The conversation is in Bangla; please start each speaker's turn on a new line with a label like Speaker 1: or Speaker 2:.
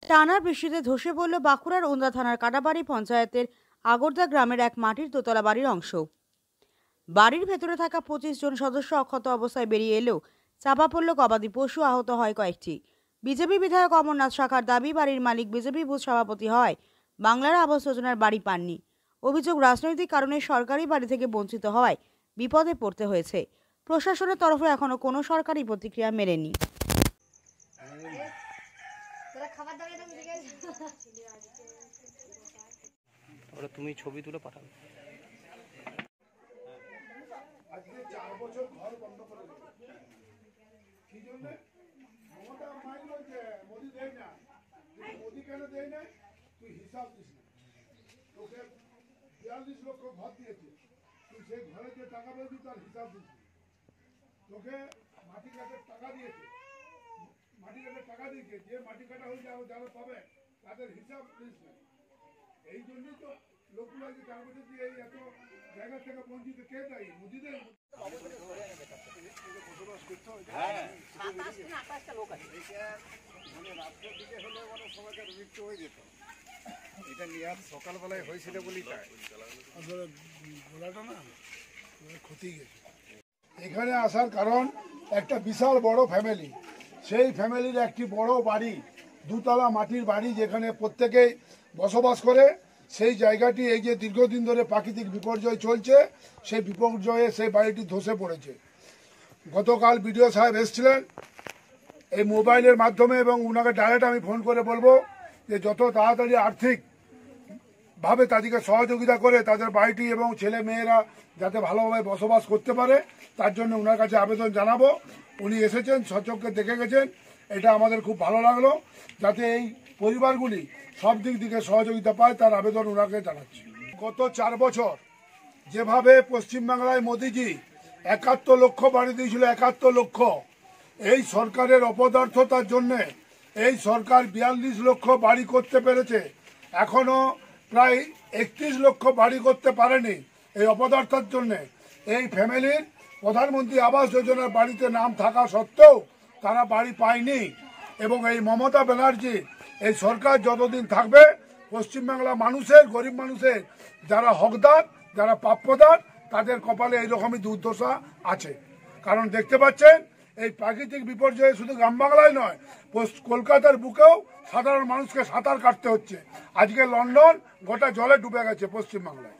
Speaker 1: টানা বৃষ্টিতে ধসে পড়ল বাঁকুড়ার ওন্দা থানার কাটাবাড়ি পঞ্চায়েতের আগরদা গ্রামের এক মাটির দোতলা বাড়ির অংশ। বাড়ির ভেতরে থাকা 25 জন সদস্য অক্ষত অবস্থায় বেরিয়ে এলেও চাপা পড়ল গবাদি পশু, আহত হয় কয়েকটি। বিজেপি বিধায়ক অমরনাথ শাখার দাবি, বাড়ির মালিক বিজেপি বুথ সভাপতি হয় বাংলার আবাস যোজনার বাড়ি পাননি। অভিযোগ, রাজনৈতিক কারণে সরকারি বাড়ি থেকে বঞ্চিত হওয়ায় বিপদে পড়তে হয়েছে। প্রশাসনের তরফে এখনো কোনো সরকারি প্রতিক্রিয়া মেলেনি।
Speaker 2: তুমি ছবি তুলে পাঠাবে।
Speaker 3: আজকে 4 বছর ঘর বন্ধ করে দিল। কি জন্য? মমতা মাইল বলছে মোদি দেয় না। মোদি কেন দেয় না? তুই হিসাব দিস না। তোকে 42 লক্ষ ঘর দিয়েছে, তুই সেই ঘরে যে টাকা পেয়েছিস তার হিসাব দিস। তোকে মাটি কাটার টাকা দিয়েছে, যে মাটি কাটা হয়ে যাবে যারা পাবে তাদের হিসাব দিস না। এই জন্যই তো লোকগুলো যে 4 বছর দিয়ে এই এত জায়গা থেকে বঞ্চিত। কে দায়ী? মোদিদের। বসবাস করতে হয়। মানে রাত্রের দিকে হলে মানে সবাইকার মৃত্যু হয়ে যেত। এটা নিয়ে সকালবেলায় হয়েছিল বলেই তাই বলাটা না ক্ষতি গেছে। এখানে আসার কারণ একটা বিশাল বড় ফ্যামিলি, সেই ফ্যামিলির একটি বড় বাড়ি, দুতলা মাটির বাড়ি, যেখানে প্রত্যেকেই বসবাস করে। সেই জায়গাটি এই যে দীর্ঘদিন ধরে প্রাকৃতিক বিপর্যয় চলছে, সেই বিপর্যয়ে সেই বাড়িটি ধসে পড়েছে। গতকাল বিডিও সাহেব এসেছিলেন এই মোবাইলের মাধ্যমে, এবং ওনাকে ডাইরেক্ট আমি ফোন করে বলবো যে যত তাড়াতাড়ি আর্থিকভাবে তাদেরকে সহযোগিতা করে তাদের বাড়িটি এবং ছেলে মেয়েরা যাতে ভালোভাবে বসবাস করতে পারে, তার জন্য ওনার কাছে আবেদন জানাবো। উনি এসেছেন, সচক্ষে দেখে গেছেন, এটা আমাদের খুব ভালো লাগলো। যাতে এই পরিবারগুলি সব দিক থেকে সহযোগিতা পায় তার আবেদন ওনাকে জানাচ্ছি। গত 4 বছর যেভাবে পশ্চিমবাংলায় মোদিজি 71 লক্ষ বাড়ি দিয়েছিল, 71 লক্ষ, এই সরকারের অপদার্থতার জন্যে এই সরকার 42 লক্ষ বাড়ি করতে পেরেছে। এখনো প্রায় 31 লক্ষ বাড়ি করতে পারেনি এই অপদার্থতার জন্যে। এই ফ্যামিলির প্রধানমন্ত্রী আবাস যোজনার বাড়িতে নাম থাকা সত্ত্বেও তারা বাড়ি পায়নি। এবং এই মমতা ব্যানার্জি এই সরকার যতদিন থাকবে, পশ্চিমবাংলা মানুষের, গরিব মানুষের যারা হকদার, যারা প্রাপ্যদার, তাদের কপালে এইরকমই দুর্দশা আছে। কারণ দেখতে পাচ্ছেন এই প্রাকৃতিক বিপর্যয়ে শুধু গ্রাম বাংলায় নয়, কলকাতার বুকেও সাধারণ মানুষকে সাঁতার কাটতে হচ্ছে। আজকে লন্ডন গোটা জলে ডুবে গেছে পশ্চিমবাংলায়।